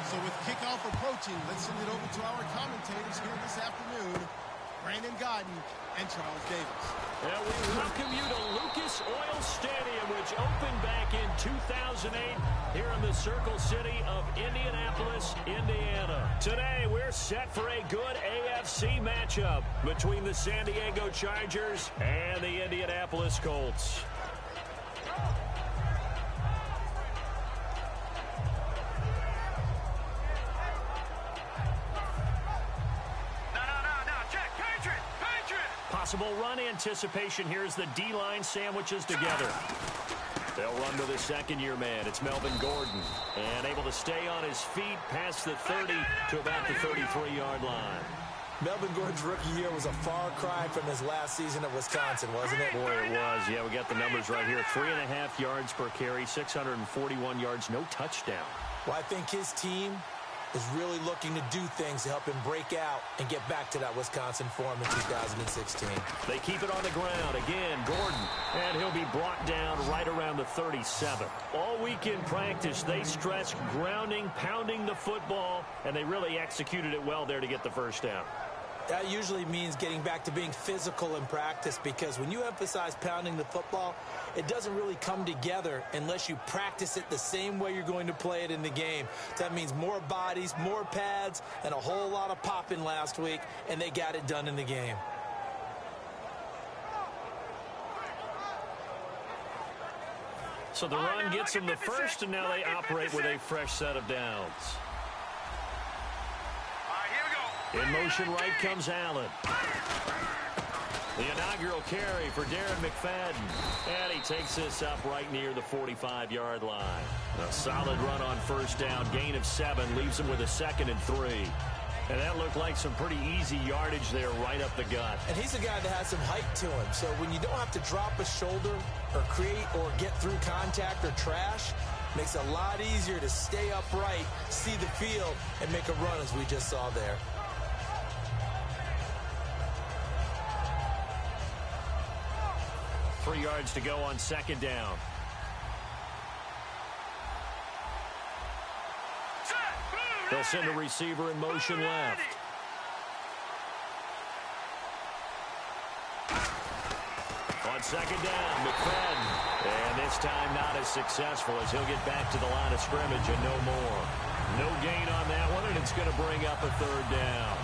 So with kickoff approaching, let's send it over to our commentators here this afternoon, Brandon Godden and Charles Davis. And we welcome you to Lucas Oil Stadium, which opened back in 2008 here in the Circle City of Indianapolis, Indiana. Today, we're set for a good AFC matchup between the San Diego Chargers and the Indianapolis Colts. Possible run anticipation here as the D-line sandwiches together. They'll run to the second-year man. It's Melvin Gordon. And able to stay on his feet past the 30 to about the 33-yard line. Melvin Gordon's rookie year was a far cry from his last season at Wisconsin, wasn't it? Boy, it was. Yeah, we got the numbers right here. 3.5 yards per carry, 641 yards, no touchdown. Well, I think his team is really looking to do things to help him break out and get back to that Wisconsin form in 2016. They keep it on the ground. Again, Gordon. And he'll be brought down right around the 37. All week in practice, they stressed grounding, pounding the football, and they really executed it well there to get the first down. That usually means getting back to being physical in practice, because when you emphasize pounding the football, it doesn't really come together unless you practice it the same way you're going to play it in the game. That means more bodies, more pads, and a whole lot of popping last week, and they got it done in the game. So the run gets them the first, and now they operate with a fresh set of downs. In motion right comes Allen. The inaugural carry for Darren McFadden. And he takes this up right near the 45-yard line. A solid run on first down. Gain of 7 leaves him with a 2nd and 3. And that looked like some pretty easy yardage there right up the gut. And he's a guy that has some height to him. So when you don't have to drop a shoulder or create or get through contact or trash, makes it a lot easier to stay upright, see the field, and make a run as we just saw there. Three yards to go on second down. They'll send a receiver in motion left. On second down, McFadden. And this time not as successful as he'll get back to the line of scrimmage and no more. No gain on that one, and it's going to bring up a third down.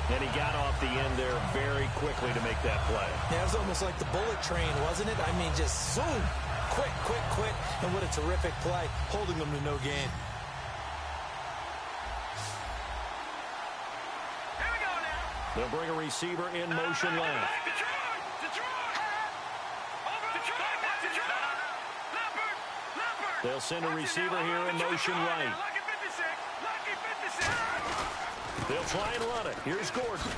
And he got off the end there very quickly to make that play. Yeah, it was almost like the bullet train, wasn't it? I mean, just zoom. Quick, quick, quick. And what a terrific play, holding them to no gain. Here we go now. They'll bring a receiver in motion left. They'll send a receiver here in motion right. They'll try and run it. Here's Gordon.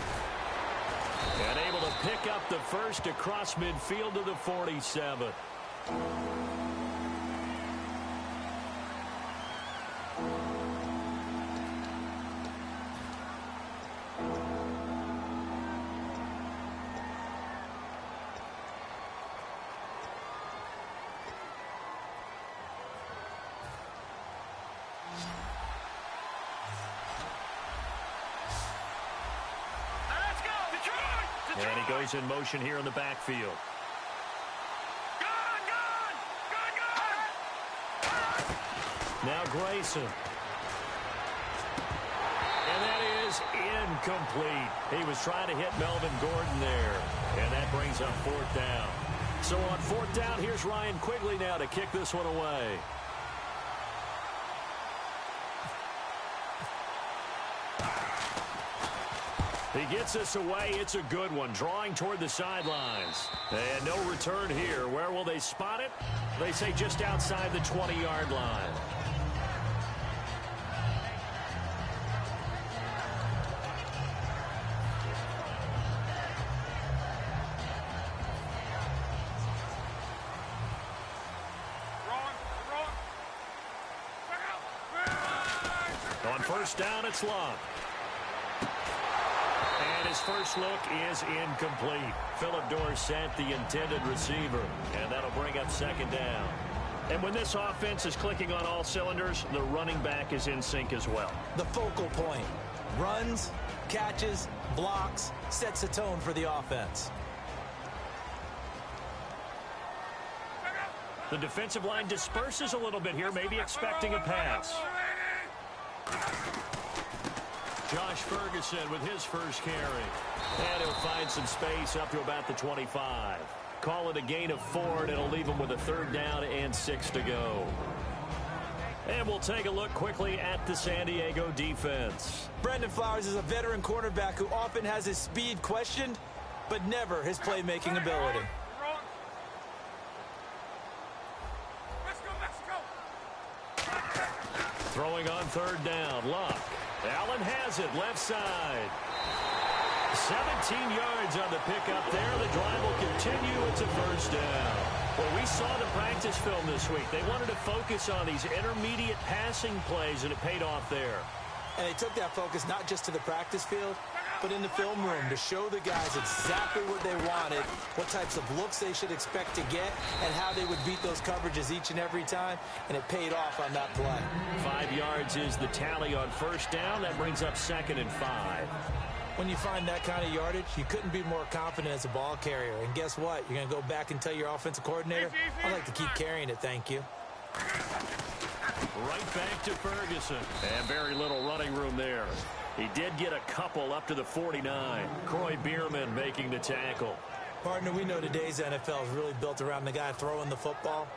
And able to pick up the first across midfield to the 47. And he goes in motion here in the backfield. Now Grayson. And that is incomplete. He was trying to hit Melvin Gordon there. And that brings up fourth down. So on fourth down, here's Ryan Quigley now to kick this one away. He gets us away. It's a good one. Drawing toward the sidelines. And no return here. Where will they spot it? They say just outside the 20-yard line. On first down, it's Love. And his first look is incomplete. Philip Dorsett, the intended receiver. And that'll bring up second down. And when this offense is clicking on all cylinders, the running back is in sync as well. The focal point. Runs, catches, blocks, sets the tone for the offense. The defensive line disperses a little bit here, maybe expecting a pass. Josh Ferguson with his first carry. And he'll find some space up to about the 25. Call it a gain of 4, and it'll leave him with a 3rd down and 6 to go. And we'll take a look quickly at the San Diego defense. Brandon Flowers is a veteran cornerback who often has his speed questioned, but never his playmaking ability. Throwing on 3rd down, Luck. Allen has it, left side. 17 yards on the pickup there. The drive will continue. It's a 1st down. Well, we saw the practice film this week. They wanted to focus on these intermediate passing plays, and it paid off there. And they took that focus not just to the practice field, but in the film room to show the guys exactly what they wanted, what types of looks they should expect to get, and how they would beat those coverages each and every time, and it paid off on that play. 5 yards is the tally on 1st down. That brings up 2nd and 5. When you find that kind of yardage, you couldn't be more confident as a ball carrier. And guess what? You're going to go back and tell your offensive coordinator, I'd like to keep carrying it, thank you. Right back to Ferguson. And very little running room there. He did get a couple up to the 49. Croy Bierman making the tackle. Partner, we know today's NFL is really built around the guy throwing the football.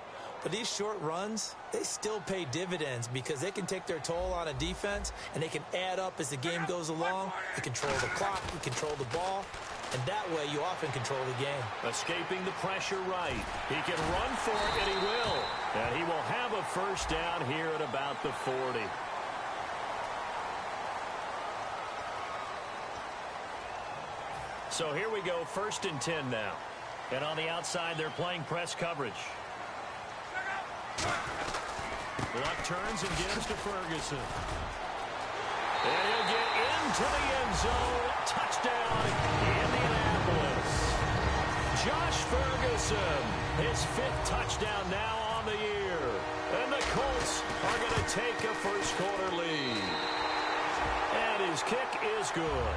But these short runs, they still pay dividends because they can take their toll on a defense, and they can add up as the game goes along. You control the clock, you control the ball, and that way you often control the game. Escaping the pressure right. He can run for it, and he will. And he will have a 1st down here at about the 40. So here we go, 1st and 10 now. And on the outside, they're playing press coverage. Luck turns and gives to Ferguson. And he'll get into the end zone. Touchdown, Indianapolis. Josh Ferguson, his 5th touchdown now on the year. And the Colts are going to take a first-quarter lead. And his kick is good.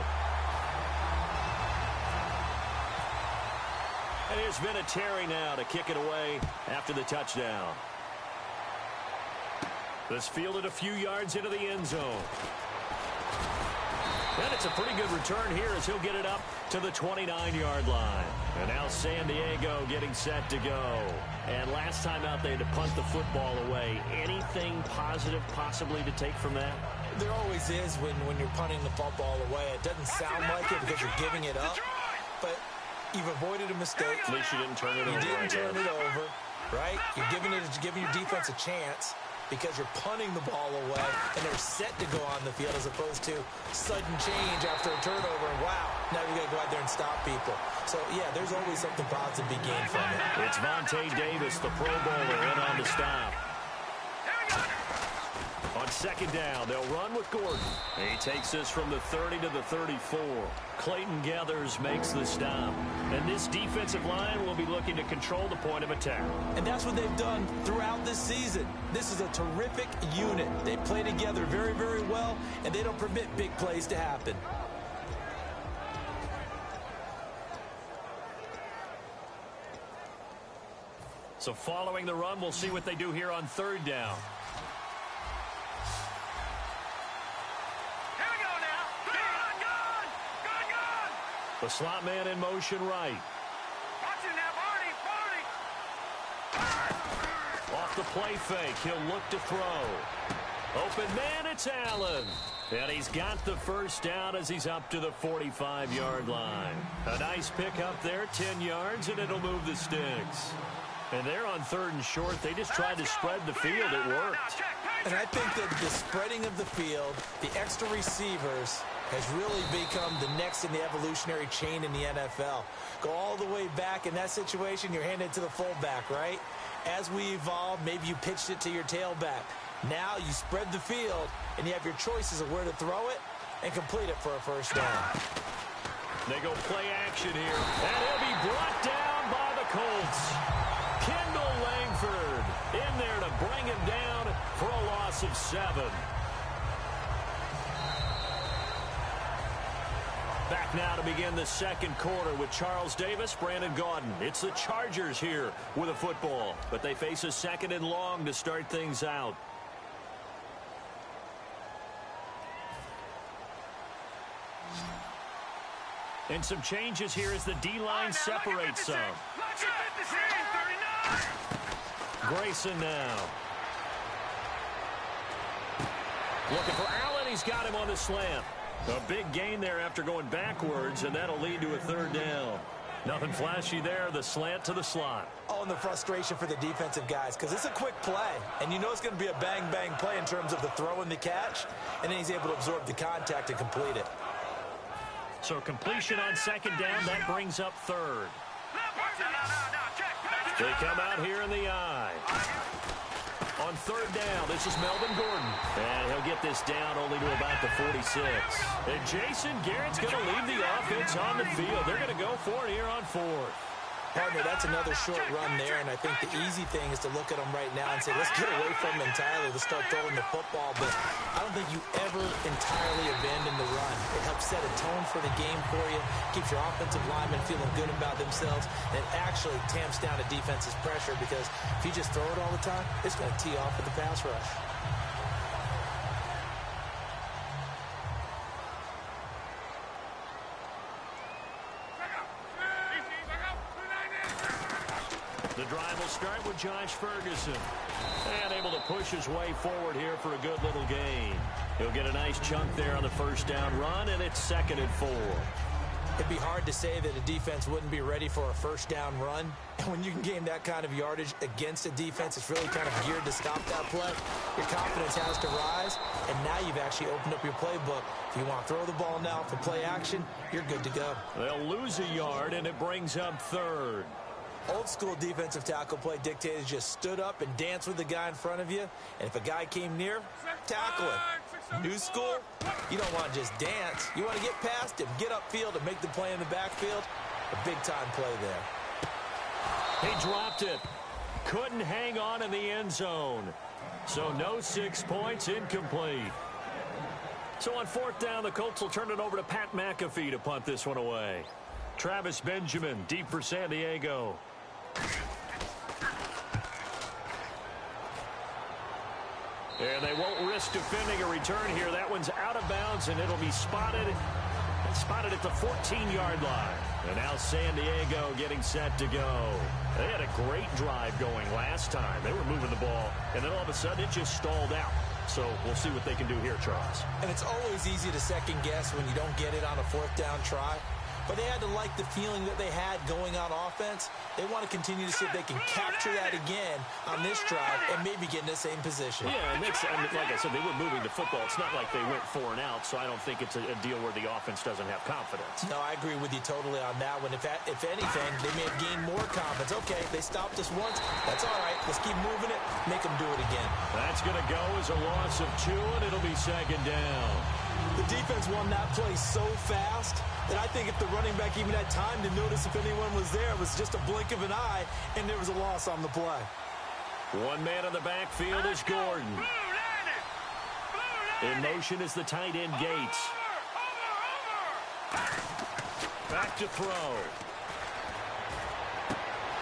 And it's been a Terry now to kick it away after the touchdown. This fielded a few yards into the end zone. And it's a pretty good return here as he'll get it up to the 29-yard line. And now San Diego getting set to go. And last time out, they had to punt the football away. Anything positive possibly to take from that? There always is when you're punting the football away. It doesn't sound like it because you're giving it up. But you've avoided a mistake. At least you didn't turn it over. You didn't turn it over, right? You're giving your defense a chance because you're punting the ball away, and they're set to go on the field as opposed to sudden change after a turnover, and wow, now you got to go out there and stop people. So, yeah, there's always something positive to be gained from it. It's Vontae Davis, the Pro Bowler, in on the stop. On 2nd down, they'll run with Gordon. He takes this from the 30 to the 34. Clayton Gathers makes the stop. And this defensive line will be looking to control the point of attack. And that's what they've done throughout this season. This is a terrific unit. They play together very, very well, and they don't permit big plays to happen. So following the run, we'll see what they do here on 3rd down. The slot man in motion right. Off the play fake, he'll look to throw. Open man, it's Allen. And he's got the 1st down as he's up to the 45-yard line. A nice pickup there, 10 yards, and it'll move the sticks. And they're on 3rd and short. They just tried to spread the field. It worked. And I think that the spreading of the field, the extra receivers, has really become the next in the evolutionary chain in the NFL. Go all the way back in that situation, you're handed to the fullback, right? As we evolve, maybe you pitched it to your tailback. Now you spread the field, and you have your choices of where to throw it and complete it for a 1st down. They go play action here, and he'll be brought down by the Colts. Kendall Langford in there loss of 7. Back now to begin the second quarter with Charles Davis, Brandon Gaudin. It's the Chargers here with a football, but they face a 2nd and long to start things out. And some changes here as the D-line separates some. Grayson now. Looking for Allen. He's got him on the slant. A big gain there after going backwards, and that'll lead to a 3rd down. Nothing flashy there. The slant to the slot. Oh, and the frustration for the defensive guys, because it's a quick play, and you know it's going to be a bang-bang play in terms of the throw and the catch, and then he's able to absorb the contact and complete it. So completion on 2nd down, that brings up 3rd. They come out here in the eye. On 3rd down, this is Melvin Gordon. And he'll get this down only to about the 46. And Jason Garrett's going to leave the offense on the field. They're going to go for it here on 4th. Partner, that's another short run there, and I think the easy thing is to look at them right now and say, let's get away from them entirely. Let's start throwing the football, but I don't think you ever entirely abandon the run. It helps set a tone for the game for you, keeps your offensive linemen feeling good about themselves, and it actually tamps down a defense's pressure because if you just throw it all the time, it's going to tee off with the pass rush. The drive will start with Josh Ferguson. And able to push his way forward here for a good little gain. He'll get a nice chunk there on the 1st down run, and it's 2nd and 4. It'd be hard to say that a defense wouldn't be ready for a 1st down run. And when you can gain that kind of yardage against a defense, it's really kind of geared to stop that play. Your confidence has to rise, and now you've actually opened up your playbook. If you want to throw the ball now for play action, you're good to go. They'll lose a yard, and it brings up 3rd. Old school defensive tackle play dictated just stood up and danced with the guy in front of you. And if a guy came near, tackle him. New school, you don't want to just dance. You want to get past him, get upfield, and make the play in the backfield. A big-time play there. He dropped it. Couldn't hang on in the end zone. So no 6 points, incomplete. So on 4th down, the Colts will turn it over to Pat McAfee to punt this one away. Travis Benjamin, deep for San Diego. And they won't risk defending a return here. That one's out of bounds, and it'll be spotted at the 14-yard line. And now San Diego getting set to go. They had a great drive going last time. They were moving the ball, and then all of a sudden it just stalled out. So we'll see what they can do here, Charles. And it's always easy to second guess when you don't get it on a 4th down try. But they had to like the feeling that they had going on offense. They want to continue to see if they can capture that again on this drive and maybe get in the same position. Yeah, and like I said, they were moving the football. It's not like they went 4 and out, so I don't think it's a deal where the offense doesn't have confidence. No, I agree with you totally on that one. If anything, they may have gained more confidence. Okay, they stopped us once. That's all right. Let's keep moving it. Make them do it again. That's going to go as a loss of 2, and it'll be 2nd down. The defense won that play so fast that I think if the running back even had time to notice if anyone was there, it was just a blink of an eye, and there was a loss on the play. One man in the backfield is Gordon. In motion is the tight end Gates. Back to throw.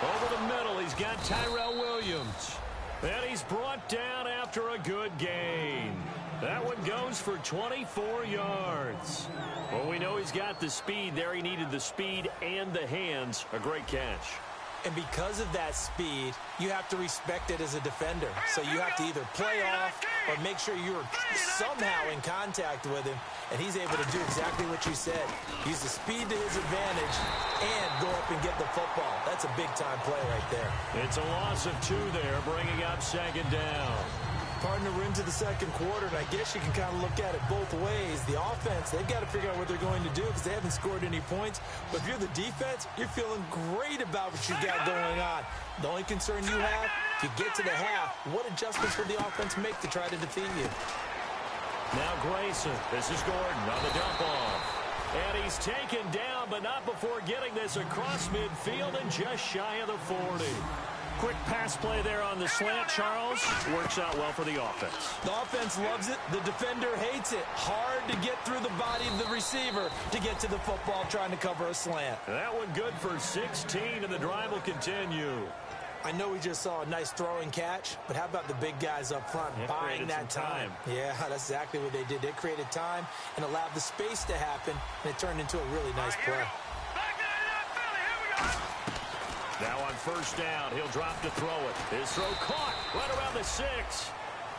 Over the middle, he's got Tyrell Williams. And he's brought down after a good gain. That one goes for 24 yards. Well, we know he's got the speed there. He needed the speed and the hands. A great catch. And because of that speed, you have to respect it as a defender. So you have to either play off or make sure you're somehow in contact with him. And he's able to do exactly what you said. Use the speed to his advantage and go up and get the football. That's a big-time play right there. It's a loss of 2 there, bringing up 2nd down. Partner, we're into the second quarter, and I guess you can kind of look at it both ways. The offense, they've got to figure out what they're going to do because they haven't scored any points. But if you're the defense, you're feeling great about what you got going on. The only concern you have, if you get to the half, what adjustments will the offense make to try to defeat you? Now Grayson. This is Gordon on the dump off. And he's taken down, but not before getting this across midfield and just shy of the 40. quick pass play there on the slant, Charles. Works out well for the offense. The offense loves it. The defender hates it. Hard to get through the body of the receiver to get to the football trying to cover a slant. That one good for 16, and the drive will continue. I know we just saw a nice throwing catch, but how about the big guys up front buying that time? Yeah, that's exactly what they did. They created time and allowed the space to happen, and it turned into a really nice play. Now on first down, he'll drop to throw it. His throw caught right around the 6.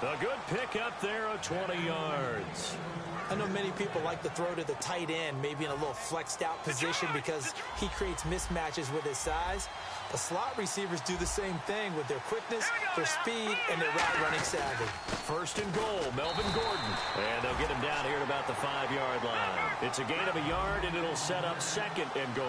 A good pickup there of 20 yards. I know many people like to throw to the tight end, maybe in a little flexed out position because he creates mismatches with his size. The slot receivers do the same thing with their quickness, their speed, and their route running savvy. First and goal, Melvin Gordon. And they'll get him down here at about the 5-yard line. It's a gain of a yard, and it'll set up second and goal.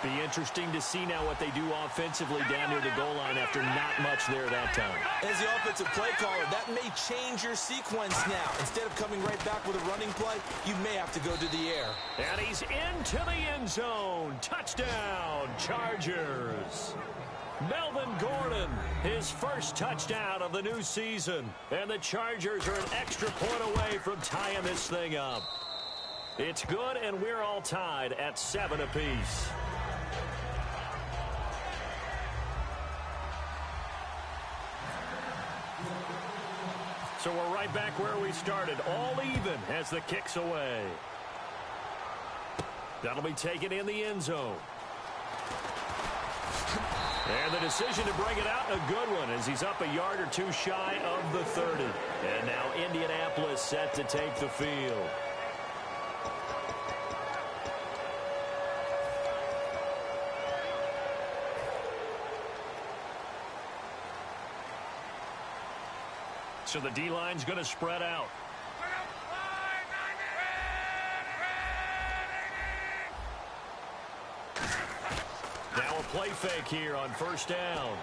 Be interesting to see now what they do offensively down near the goal line after not much there that time. As the offensive play caller, that may change your sequence now. Instead of coming right back with a running play, you may have to go to the air. And he's into the end zone. Touchdown, Chargers. Melvin Gordon, his first touchdown of the new season. And the Chargers are an extra point away from tying this thing up. It's good, and we're all tied at 7 apiece. So we're right back where we started, all even as the kick's away. That'll be taken in the end zone. And the decision to bring it out, a good one, as he's up a yard or two shy of the 30. And now Indianapolis set to take the field. So the D-line's going to spread out. Now a play fake here on first down.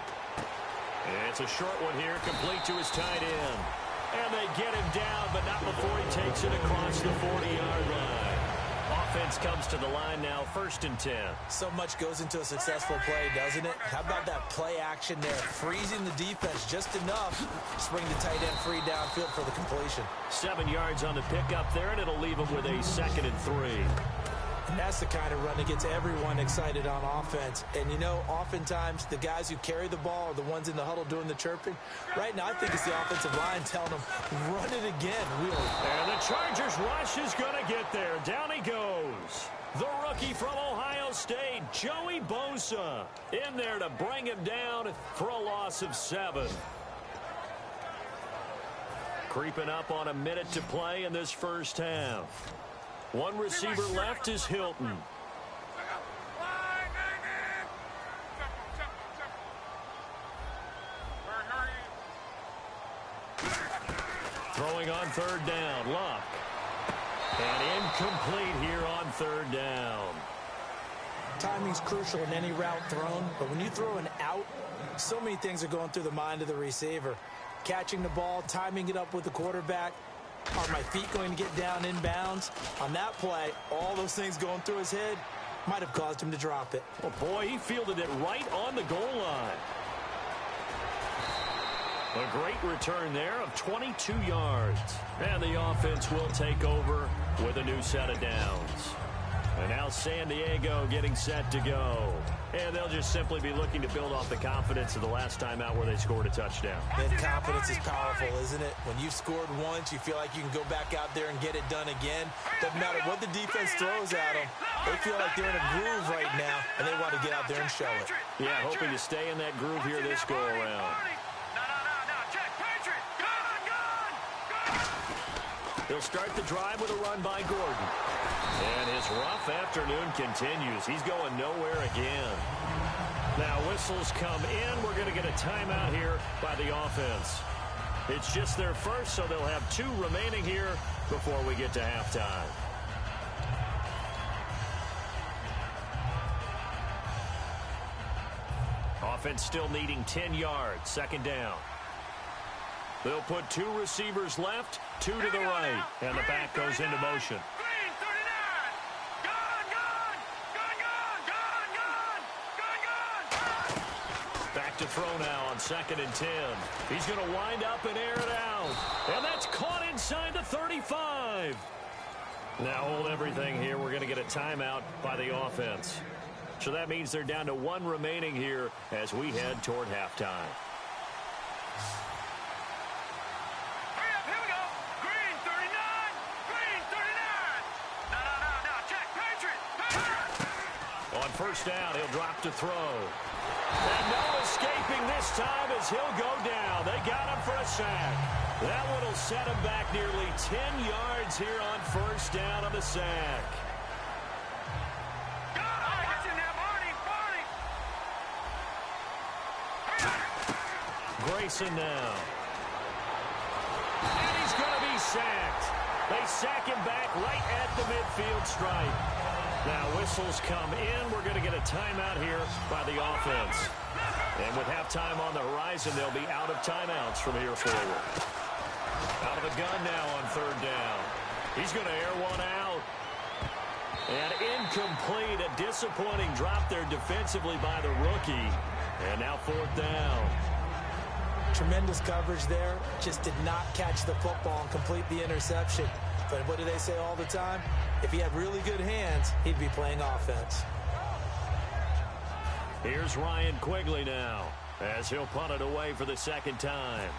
And it's a short one here, complete to his tight end. And they get him down, but not before he takes it across the 40-yard line. Offense comes to the line now, 1st and 10. So much goes into a successful play, doesn't it? How about that play action there? Freezing the defense just enough to bring the tight end free downfield for the completion. 7 yards on the pickup there, and it'll leave him with a 2nd and 3. And that's the kind of run that gets everyone excited on offense. And, you know, oftentimes the guys who carry the ball are the ones in the huddle doing the chirping. Right now, I think it's the offensive line telling them, run it again, really. And the Chargers rush is going to get there. Down he goes. The rookie from Ohio State, Joey Bosa, in there to bring him down for a loss of 7. Creeping up on a minute to play in this first half. One receiver left is Hilton. Throwing on 3rd down, Luck. And incomplete here on 3rd down. Timing's crucial in any route thrown, but when you throw an out, so many things are going through the mind of the receiver. Catching the ball, timing it up with the quarterback. Are my feet going to get down inbounds? On that play, all those things going through his head might have caused him to drop it. Oh, boy, he fielded it right on the goal line. A great return there of 22 yards. And the offense will take over with a new set of downs. And now San Diego getting set to go. And they'll just simply be looking to build off the confidence of the last time out where they scored a touchdown. And confidence is powerful, isn't it? When you've scored once, you feel like you can go back out there and get it done again. Doesn't matter what the defense throws at them. They feel like they're in a groove right now, and they want to get out there and show it. Yeah, hoping to stay in that groove here this go-around. He'll start the drive with a run by Gordon. And his rough afternoon continues. He's going nowhere again. Now whistles come in. We're going to get a timeout here by the offense. It's just their first, so they'll have 2 remaining here before we get to halftime. Offense still needing 10 yards. 2nd down. They'll put 2 receivers left, 2 to the right. And the back goes into motion. back to throw now on 2nd and 10. He's going to wind up and air it out. And that's caught inside the 35. Now hold everything here. We're going to get a timeout by the offense. So that means they're down to 1 remaining here as we head toward halftime. Hurry up, here we go. Green 39. Green 39. No, check. Patriot. On first down, he'll drop to throw. And no escaping this time as he'll go down. They got him for a sack. That one will set him back nearly 10 yards here on first down on the sack. Grayson now. And he's going to be sacked. They sack him back right at the midfield stripe. Now whistles come in. We're going to get a timeout here by the offense. And with halftime on the horizon, they'll be out of timeouts from here forward. Out of the gun now on 3rd down. He's going to air one out. And incomplete. A disappointing drop there defensively by the rookie. And now 4th down. Tremendous coverage there. Just did not catch the football and complete the interception. But what do they say all the time? If he had really good hands, he'd be playing offense. Here's Ryan Quigley now as he'll punt it away for the 2nd time.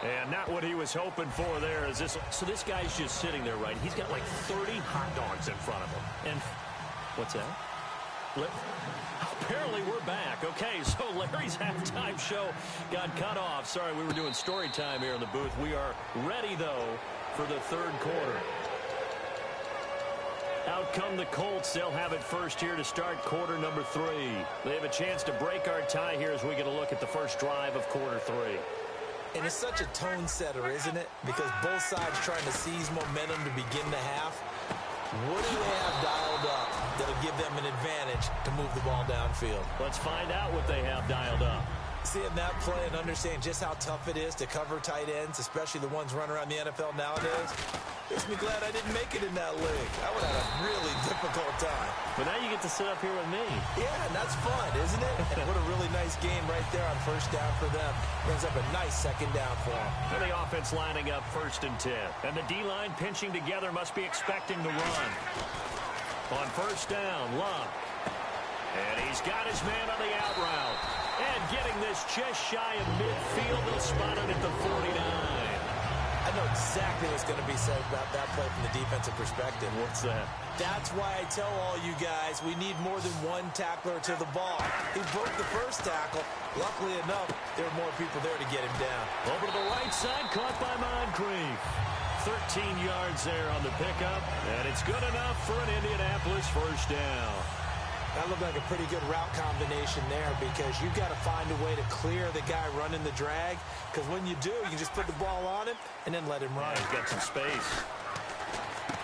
And not what he was hoping for there. So this guy's just sitting there, right? He's got like 30 hot dogs in front of him. And what's that? Apparently we're back. Okay, so Larry's halftime show got cut off. Sorry, we were doing story time here in the booth. We are ready, though, for the 3rd quarter. Out come the Colts. They'll have it first here to start quarter number 3. They have a chance to break our tie here as we get a look at the first drive of quarter 3. And it's such a tone setter, isn't it? Because both sides trying to seize momentum to begin the half. What do they have dialed up that'll give them an advantage to move the ball downfield? Let's find out what they have dialed up. Seeing that play and understand just how tough it is to cover tight ends, especially the ones running around the NFL nowadays, makes me glad I didn't make it in that league. I would have a really difficult time. But now you get to sit up here with me. Yeah, and that's fun, isn't it? And what a really nice game right there on first down for them. Brings up a nice 2nd down for them. And the offense lining up 1st and 10. And the D-line pinching together must be expecting the run. On first down, Luck. And he's got his man on the out route. And getting this just shy of midfield, they'll spot it at the 49. I know exactly what's going to be said about that play from the defensive perspective. What's that? That's why I tell all you guys we need more than one tackler to the ball. He broke the first tackle. Luckily enough, there were more people there to get him down. Over to the right side, caught by Moncrief. 13 yards there on the pickup, and it's good enough for an Indianapolis first down. That looked like a pretty good route combination there because you've got to find a way to clear the guy running the drag, because when you do, you can just put the ball on him and then let him run. Yeah, he's got some space.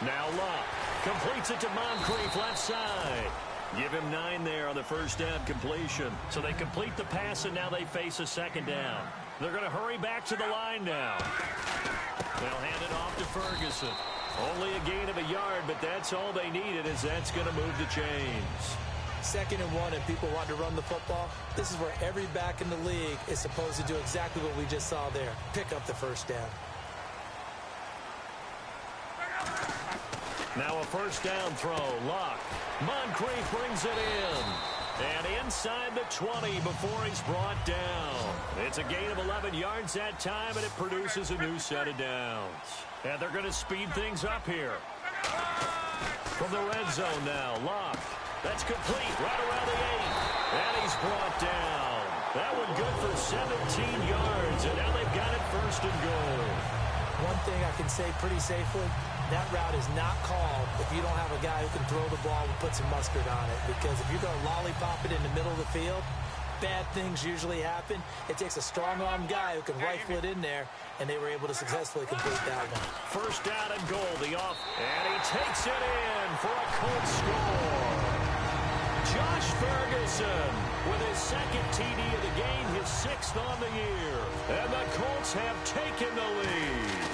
Now Luck completes it to Moncrief left side. Give him 9 there on the first down completion. So they complete the pass, and now they face a 2nd down. They're going to hurry back to the line now. They'll hand it off to Ferguson. Only a gain of a yard, but that's all they needed, as that's going to move the chains. 2nd and 1, and people want to run the football. This is where every back in the league is supposed to do exactly what we just saw there. Pick up the first down. Now a first down throw. Luck. Moncrief brings it in. And inside the 20 before he's brought down. It's a gain of 11 yards that time, and it produces a new set of downs. And they're going to speed things up here. From the red zone now, Luck. That's complete right around the 8. And he's brought down. That one good for 17 yards, and now they've got it 1st and goal. One thing I can say pretty safely, that route is not called if you don't have a guy who can throw the ball and put some mustard on it. Because if you're going to lollipop it in the middle of the field, bad things usually happen. It takes a strong-arm guy who can rifle it in there, and they were able to successfully complete that one. First down and goal, and he takes it in for a Colts score. Josh Ferguson with his 2nd TD of the game, his 6th on the year. And the Colts have taken the lead.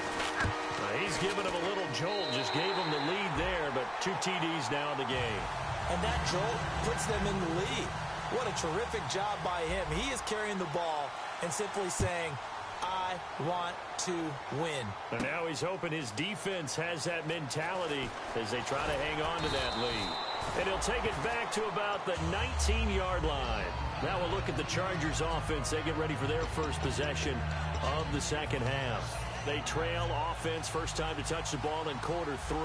He's given him a little jolt, just gave him the lead there, but 2 TDs now in the game. And that jolt puts them in the lead. What a terrific job by him. He is carrying the ball and simply saying, I want to win. And now he's hoping his defense has that mentality as they try to hang on to that lead. And he'll take it back to about the 19-yard line. Now we'll look at the Chargers offense. They get ready for their first possession of the second half. They trail offense, first time to touch the ball in quarter 3,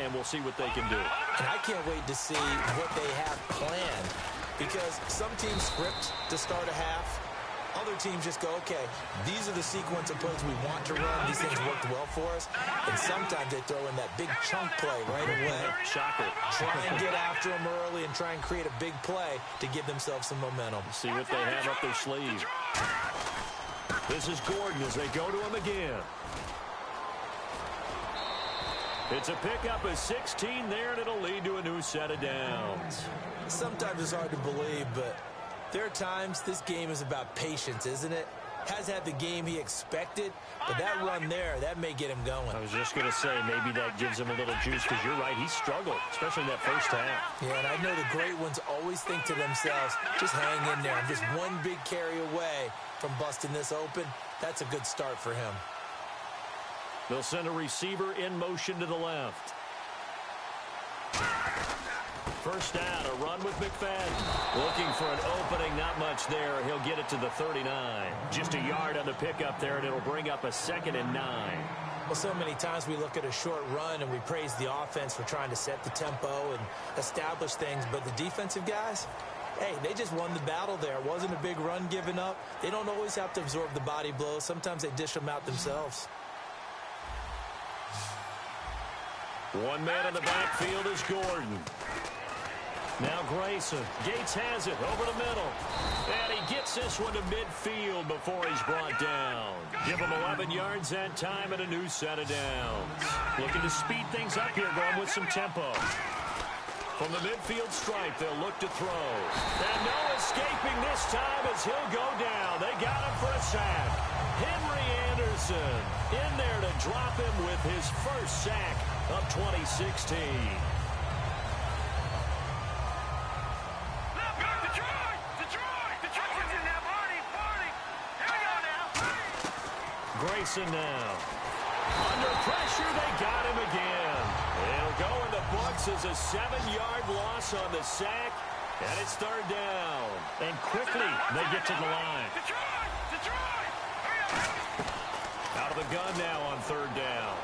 and we'll see what they can do. And I can't wait to see what they have planned, because some teams script to start a half. Other teams just go, okay, these are the sequence of plays we want to run. These things worked well for us. And sometimes they throw in that big chunk play right away. Shocker. Try and get after them early and try and create a big play to give themselves some momentum. See what they have up their sleeve. This is Gordon as they go to him again. It's a pickup of 16 there, and it'll lead to a new set of downs. Sometimes it's hard to believe, but there are times this game is about patience, isn't it? Has had the game he expected, but that run there, that may get him going. I was just going to say, maybe that gives him a little juice, because you're right, he struggled, especially in that first half. Yeah, and I know the great ones always think to themselves, just hang in there. I'm just one big carry away from busting this open. That's a good start for him. They'll send a receiver in motion to the left. First down, a run with McFadden. Looking for an opening, not much there. He'll get it to the 39. Just a yard on the pickup there, and it'll bring up a 2nd and 9. Well, so many times we look at a short run and we praise the offense for trying to set the tempo and establish things, but the defensive guys, hey, they just won the battle there. It wasn't a big run given up. They don't always have to absorb the body blows. Sometimes they dish them out themselves. One man in the backfield is Gordon. Now Grayson. Gates has it over the middle. And he gets this one to midfield before he's brought down. Give him 11 yards that time and a new set of downs. Looking to speed things up here, going with some tempo. From the midfield stripe, they'll look to throw. And no escaping this time as he'll go down. They got him for a sack. Henry Anderson in there to drop him with his first sack of 2016. Grayson now. Under pressure, they got him again. It'll go in the books as a 7-yard loss on the sack, and it's 3rd down. And quickly, they get to the line. Out of the gun now on 3rd down.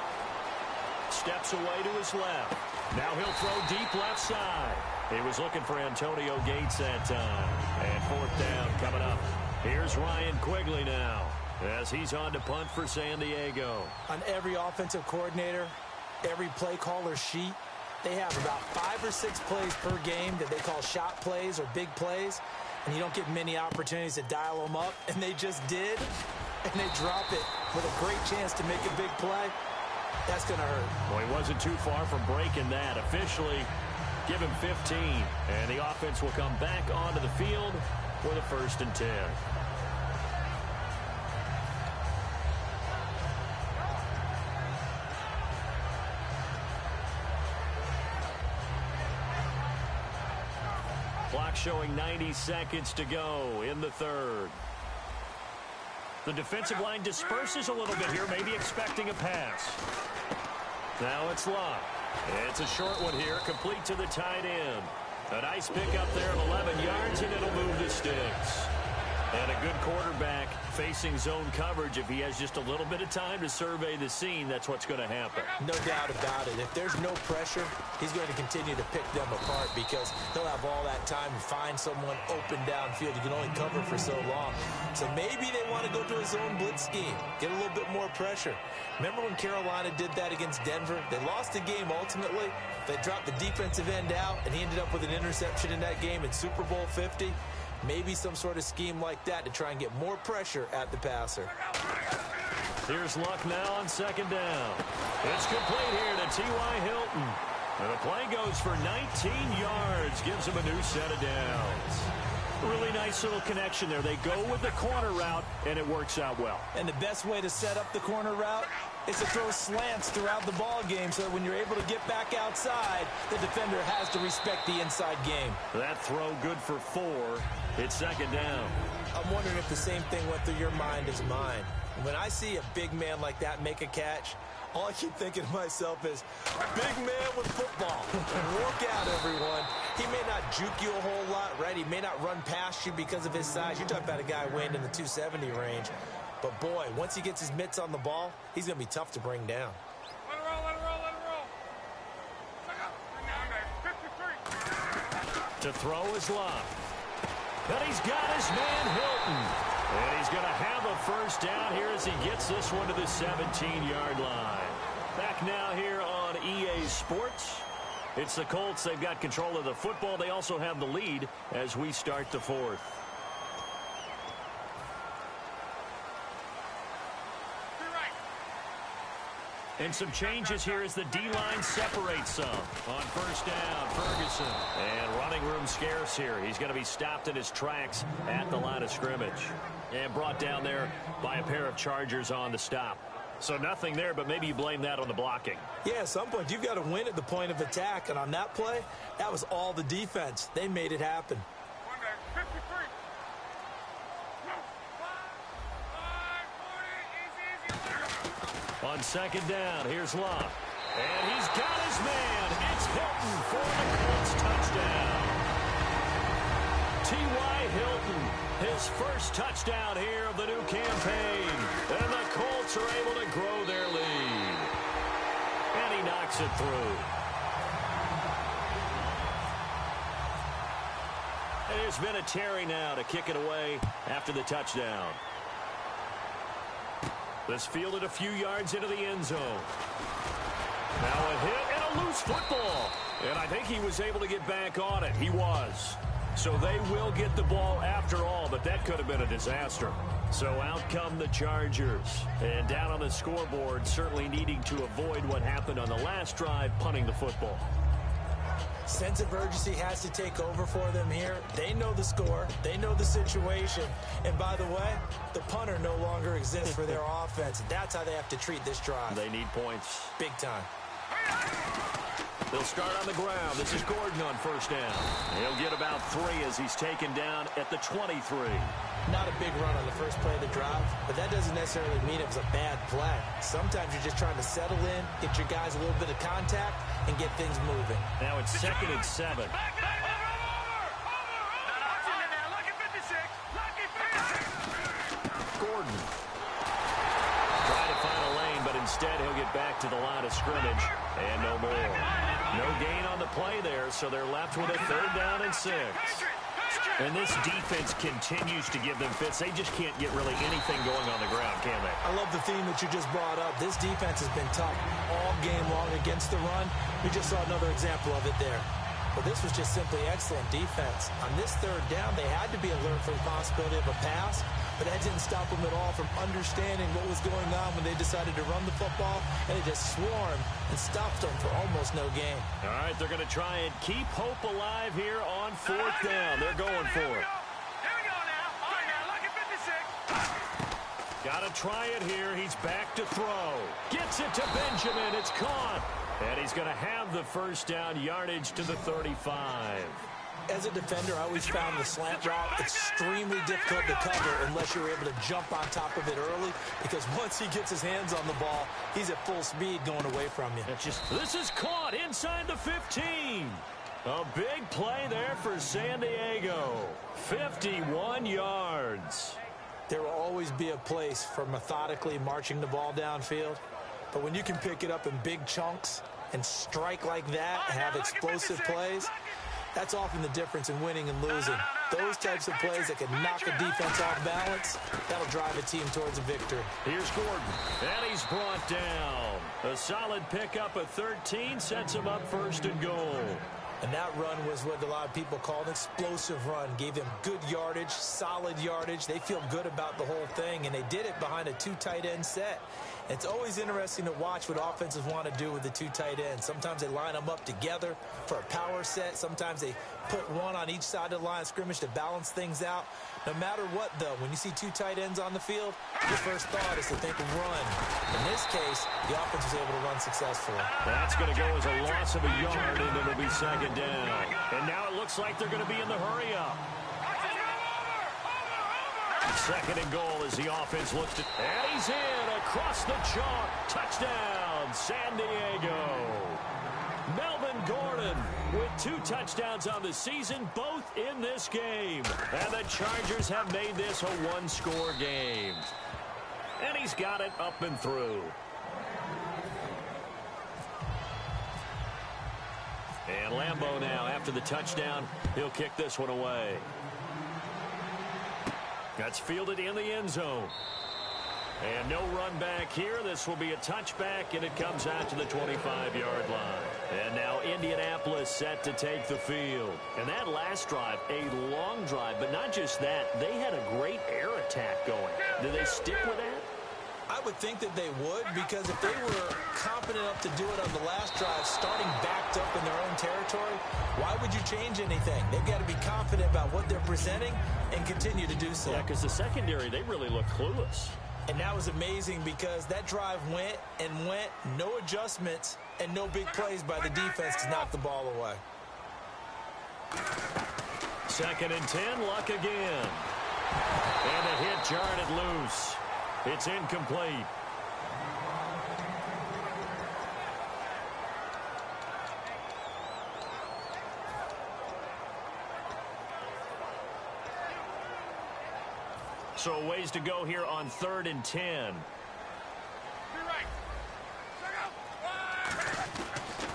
Steps away to his left. Now he'll throw deep left side. He was looking for Antonio Gates that time. And 4th down coming up. Here's Ryan Quigley now, as he's on to punt for San Diego. On every offensive coordinator, every play caller sheet, they have about 5 or 6 plays per game that they call shot plays or big plays, and you don't get many opportunities to dial them up, and they just did, and they drop it with a great chance to make a big play. That's going to hurt. Well, he wasn't too far from breaking that. Officially, give him 15, and the offense will come back onto the field with a 1st and 10. Clock showing 90 seconds to go in the 3rd. The defensive line disperses a little bit here, maybe expecting a pass. Now it's Luck. It's a short one here, complete to the tight end. A nice pickup there of 11 yards, and it'll move the sticks. And a good quarterback facing zone coverage. If he has just a little bit of time to survey the scene, that's what's going to happen. No doubt about it. If there's no pressure, he's going to continue to pick them apart because he'll have all that time to find someone open downfield. You can only cover for so long. So maybe they want to go to a zone blitz scheme, get a little bit more pressure. Remember when Carolina did that against Denver? They lost the game ultimately. They dropped the defensive end out, and he ended up with an interception in that game in Super Bowl 50. Maybe some sort of scheme like that to try and get more pressure at the passer. Here's Luck now on 2nd down. It's complete here to T.Y. Hilton. And the play goes for 19 yards, gives him a new set of downs. Really nice little connection there. They go with the corner route, and it works out well. And the best way to set up the corner route is to throw slants throughout the ball game so that when you're able to get back outside, the defender has to respect the inside game. That throw good for 4. It's second down. I'm wondering if the same thing went through your mind as mine. When I see a big man like that make a catch, all I keep thinking to myself is, big man with football. Look out, everyone. He may not juke you a whole lot, right? He may not run past you because of his size. You're talking about a guy weighing in the 270 range. But, boy, once he gets his mitts on the ball, he's going to be tough to bring down. Let it roll, let it roll, let it roll. Check out. 53. To throw is Love. And he's got his man Hilton. And he's going to have a first down here as he gets this one to the 17-yard line. Back now here on EA Sports. It's the Colts. They've got control of the football. They also have the lead as we start the fourth. And some changes here as the D-line separates some. On first down, Ferguson. And running room scarce here. He's going to be stopped in his tracks at the line of scrimmage. And brought down there by a pair of Chargers on the stop. So nothing there, but maybe you blame that on the blocking. Yeah, at some point, you've got to win at the point of attack. And on that play, that was all the defense. They made it happen. 53. On second down, here's Love. And he's got his man. It's Hilton for the Colts touchdown. T.Y. Hilton, his first touchdown here of the new campaign. And the Colts are able to grow their lead. And he knocks it through. There's been a Terry now to kick it away after the touchdown. This fielded a few yards into the end zone. Now a hit and a loose football. And I think he was able to get back on it. He was. So they will get the ball after all, but that could have been a disaster. So out come the Chargers. And down on the scoreboard, certainly needing to avoid what happened on the last drive, punting the football. Sense of urgency has to take over for them here. They know the score. They know the situation. And by the way, the punter no longer exists for their offense. That's how they have to treat this drive. They need points. Big time. They'll start on the ground. This is Gordon on first down. He'll get about 3 as he's taken down at the 23. Not a big run on the first play of the drive, but that doesn't necessarily mean it was a bad play. Sometimes you're just trying to settle in, get your guys a little bit of contact, and get things moving. Now it's 2nd and 7. Gordon. Try to find a lane, but instead he'll get back to the line of scrimmage. And no more. No gain on the play there, so they're left with a 3rd down and 6. And this defense continues to give them fits. They just can't get really anything going on the ground, can they? I love the theme that you just brought up. This defense has been tough all game long against the run. We just saw another example of it there. But this was just simply excellent defense. On this 3rd down, they had to be alert for the possibility of a pass, but that didn't stop them at all from understanding what was going on when they decided to run the football, and they just swarmed and stopped them for almost no gain. All right, they're going to try and keep hope alive here on 4th down. They're going for it. Here we go now. All right, now, look at 56. Got to try it here. He's back to throw. Gets it to Benjamin. It's caught. And he's going to have the first down, yardage to the 35. As a defender, I always found the slant route extremely difficult to cover unless you're able to jump on top of it early, because once he gets his hands on the ball, he's at full speed going away from you. This is caught inside the 15. A big play there for San Diego. 51 yards. There will always be a place for methodically marching the ball downfield, but when you can pick it up in big chunks and strike like that and have explosive plays, that's often the difference in winning and losing. Those types of plays that can knock a defense off balance, that'll drive a team towards a victory. Here's Gordon, and he's brought down. A solid pickup of 13 sets him up 1st and goal. And that run was what a lot of people call an explosive run. Gave them good yardage, solid yardage. They feel good about the whole thing, and they did it behind a 2 tight end set. It's always interesting to watch what offenses want to do with the 2 tight ends. Sometimes they line them up together for a power set. Sometimes they put one on each side of the line of scrimmage to balance things out. No matter what, though, when you see two tight ends on the field, your first thought is to think of run. In this case, the offense was able to run successfully. That's going to go as a loss of a yard, and it'll be second down. And now it looks like they're going to be in the hurry-up. Second and goal as the offense looks to... And he's in across the chalk. Touchdown, San Diego. Melvin Gordon with 2 touchdowns on the season, both in this game. And the Chargers have made this a one-score game. And he's got it up and through. And Lambeau now, after the touchdown, he'll kick this one away. That's fielded in the end zone. And no run back here. This will be a touchback, and it comes out to the 25-yard line. And now Indianapolis set to take the field. And that last drive, a long drive, but not just that. They had a great air attack going. Do they stick with that? I would think that they would, because if they were confident enough to do it on the last drive, starting backed up in their own territory, why would you change anything? They've got to be confident about what they're presenting and continue to do so. Yeah, because the secondary, they really look clueless. And that was amazing because that drive went and went, no adjustments, and no big plays by the defense to knock the ball away. Second and 10, Luck again. And a hit jarred it loose. It's incomplete. So a ways to go here on 3rd and 10.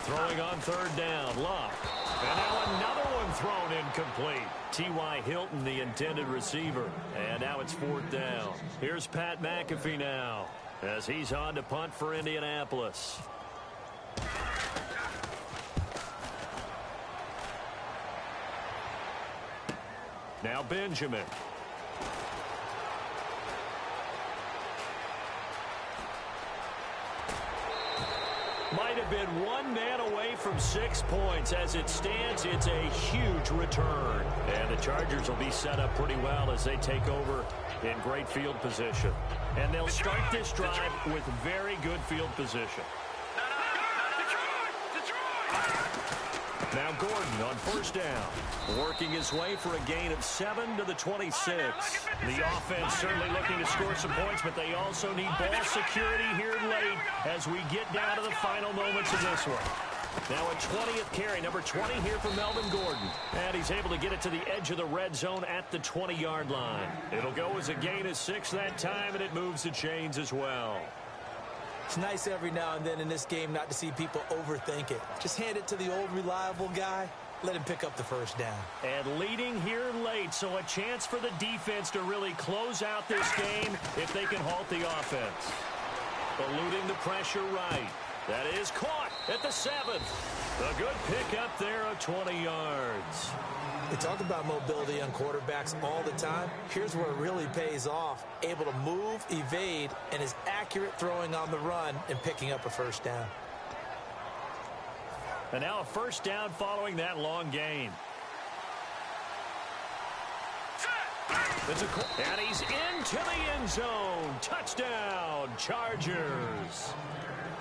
Throwing on 3rd down, Luck. And now another one thrown incomplete. T.Y. Hilton, the intended receiver. And now it's 4th down. Here's Pat McAfee now as he's on to punt for Indianapolis. Now Benjamin. Might have been one man away from 6 points. As it stands, it's a huge return. And the Chargers will be set up pretty well as they take over in great field position. And they'll start this drive with very good field position. Now Gordon on 1st down, working his way for a gain of 7 to the 26. The offense certainly looking to score some points, but they also need ball security here late as we get down to the final moments of this one. Now a 20th carry, number 20 here for Melvin Gordon. And he's able to get it to the edge of the red zone at the 20-yard line. It'll go as a gain of 6 that time, and it moves the chains as well. It's nice every now and then in this game not to see people overthink it. Just hand it to the old reliable guy. Let him pick up the 1st down. And leading here late, so a chance for the defense to really close out this game if they can halt the offense. Eluding the pressure right. That is caught at the 7th. A good pickup there of 20 yards. They talk about mobility on quarterbacks all the time. Here's where it really pays off. Able to move, evade, and is accurate throwing on the run and picking up a 1st down. And now a 1st down following that long gain. And he's into the end zone. Touchdown, Chargers.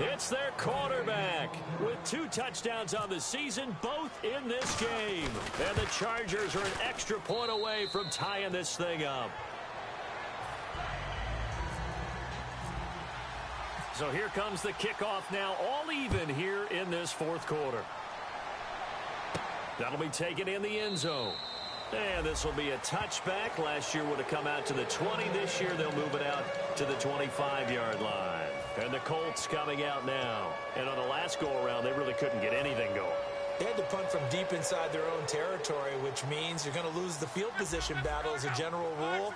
It's their quarterback with 2 touchdowns on the season, both in this game. And the Chargers are an extra point away from tying this thing up. So here comes the kickoff now, all even here in this 4th quarter. That'll be taken in the end zone. And this will be a touchback. Last year would have come out to the 20. This year they'll move it out to the 25-yard line. And the Colts coming out now. And on the last go-around, they really couldn't get anything going. They had to punt from deep inside their own territory, which means you're going to lose the field position battle as a general rule.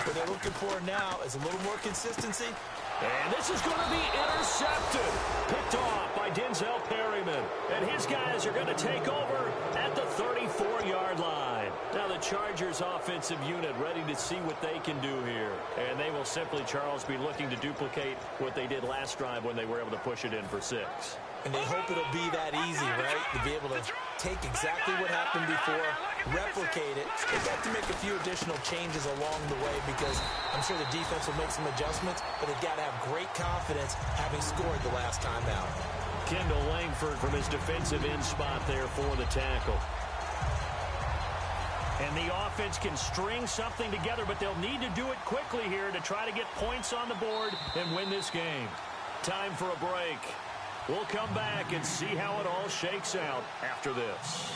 What they're looking for now is a little more consistency. And this is going to be intercepted. Picked off by Denzel Perryman. And his guys are going to take over at the 34-yard line. Now the Chargers offensive unit ready to see what they can do here. And they will simply, Charles, be looking to duplicate what they did last drive when they were able to push it in for 6. And they hope it'll be that easy, right? To be able to take exactly what happened before, replicate it. They've got to make a few additional changes along the way because I'm sure the defense will make some adjustments, but they've got to have great confidence having scored the last time out. Kendall Langford from his defensive end spot there for the tackle. And the offense can string something together, but they'll need to do it quickly here to try to get points on the board and win this game. Time for a break. We'll come back and see how it all shakes out after this.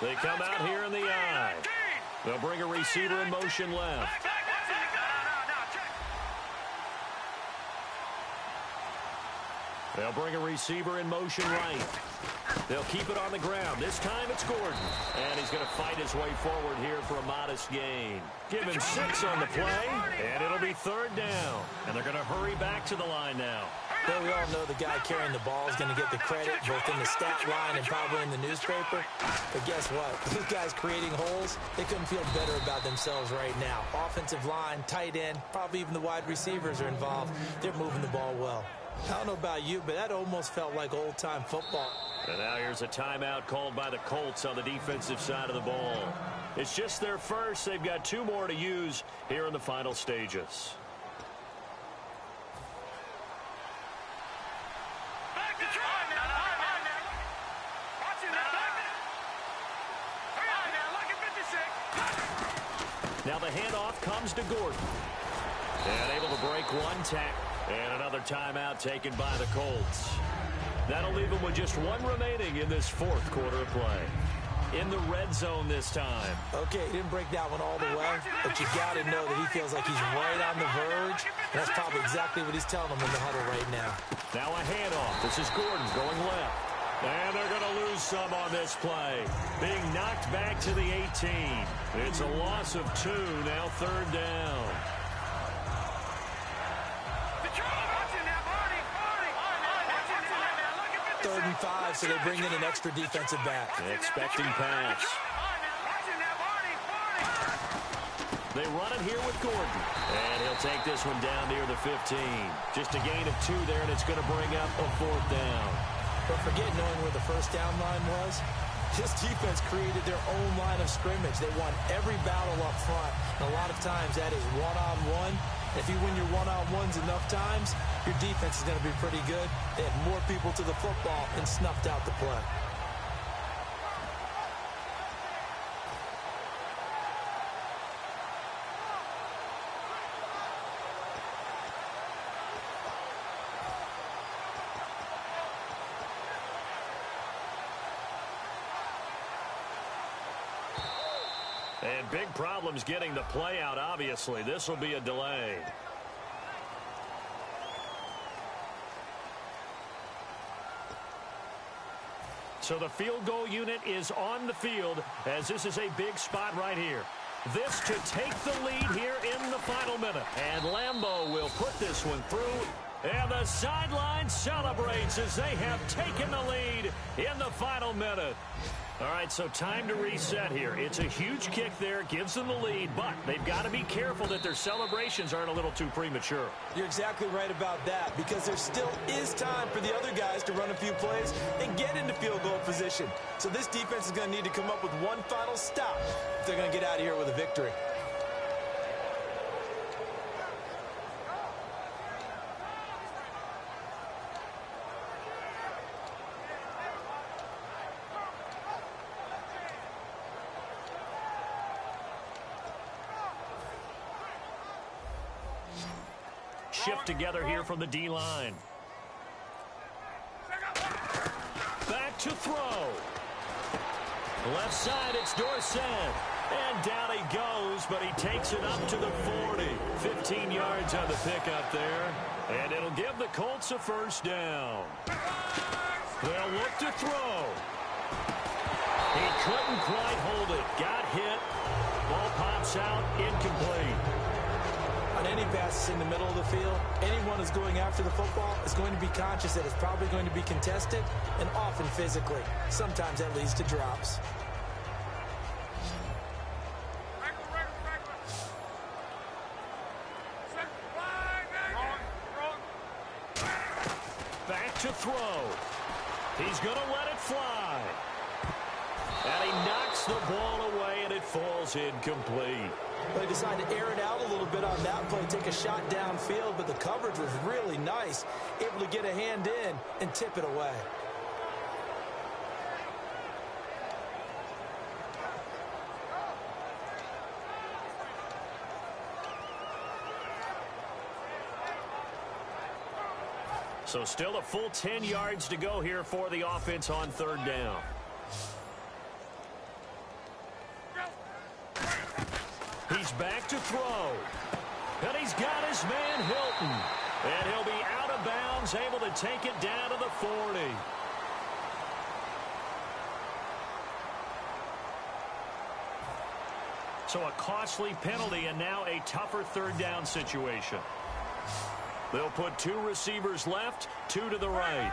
They come out here in the eye. They'll bring a receiver in motion left. They'll bring a receiver in motion right. They'll keep it on the ground. This time it's Gordon. And he's going to fight his way forward here for a modest gain. Give him 6 on the play, and it'll be 3rd down. And they're going to hurry back to the line now. Well, we all know the guy carrying the ball is going to get the credit, both in the stat line and probably in the newspaper. But guess what? These guys creating holes, they couldn't feel better about themselves right now. Offensive line, tight end, probably even the wide receivers are involved. They're moving the ball well. I don't know about you, but that almost felt like old-time football. And now here's a timeout called by the Colts on the defensive side of the ball. It's just their first. They've got 2 more to use here in the final stages. Now the handoff comes to Gordon. And able to break 1 tackle. And another timeout taken by the Colts. That'll leave them with just 1 remaining in this 4th quarter of play. In the red zone this time. Okay, he didn't break that one all the way, but you got to know that he feels like he's right on the verge. And that's probably exactly what he's telling them in the huddle right now. Now a handoff. This is Gordon going left. And they're going to lose some on this play. Being knocked back to the 18. It's a loss of 2, now 3rd down. 3rd and 5, so they bring in an extra defensive back. Expecting pass. They run it here with Gordon. And he'll take this one down near the 15. Just a gain of 2 there, and it's going to bring up a 4th down. But forget knowing where the first down line was. This defense created their own line of scrimmage. They won every battle up front. And a lot of times that is one-on-one. If you win your one-on-ones enough times, your defense is going to be pretty good. They had more people to the football and snuffed out the play. And big problems getting the play out, obviously. This will be a delay. So the field goal unit is on the field as this is a big spot right here. This to take the lead here in the final minute. And Lambeau will put this one through. And the sideline celebrates as they have taken the lead in the final minute. All right, so time to reset here. It's a huge kick there, gives them the lead, but they've got to be careful that their celebrations aren't a little too premature. You're exactly right about that, because there still is time for the other guys to run a few plays and get into field goal position. So this defense is going to need to come up with one final stop if they're going to get out of here with a victory. Shift together here from the D-line. Back to throw. Left side, it's Dorsett. And down he goes, but he takes it up to the 40. 15 yards on the pickup there. And it'll give the Colts a first down. They'll look to throw. He couldn't quite hold it. Got hit. Ball pops out, incomplete. On any passes in the middle of the field, anyone who's going after the football is going to be conscious that it's probably going to be contested, and often physically. Sometimes that leads to drops. Back to throw. He's going to let it fly. And he knocks the ball away, and it falls incomplete. They decided to air it out a little bit on that play, take a shot downfield, but the coverage was really nice, able to get a hand in and tip it away. So still a full 10 yards to go here for the offense on third down. He's back to throw. And he's got his man Hilton. And he'll be out of bounds, able to take it down to the 40. So a costly penalty and now a tougher third down situation. They'll put 2 receivers left, 2 to the right.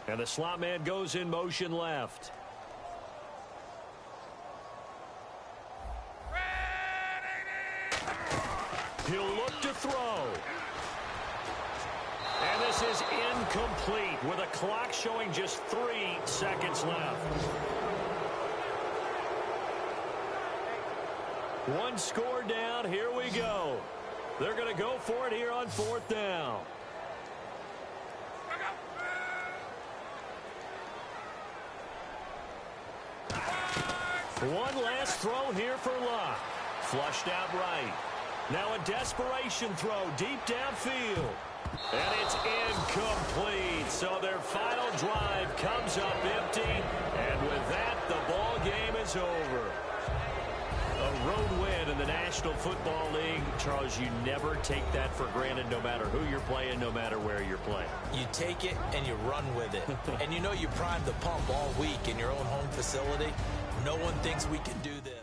And the slot man goes in motion left. He'll look to throw. And this is incomplete with a clock showing just 3 seconds left. One score down. Here we go. They're going to go for it here on fourth down. One last throw here for Luck. Flushed out right. Now a desperation throw deep downfield. And it's incomplete. So their final drive comes up empty. And with that, the ball game is over. A road win in the National Football League. Charles, you never take that for granted, no matter who you're playing, no matter where you're playing. You take it and you run with it. And you know you primed the pump all week in your own home facility. No one thinks we can do this.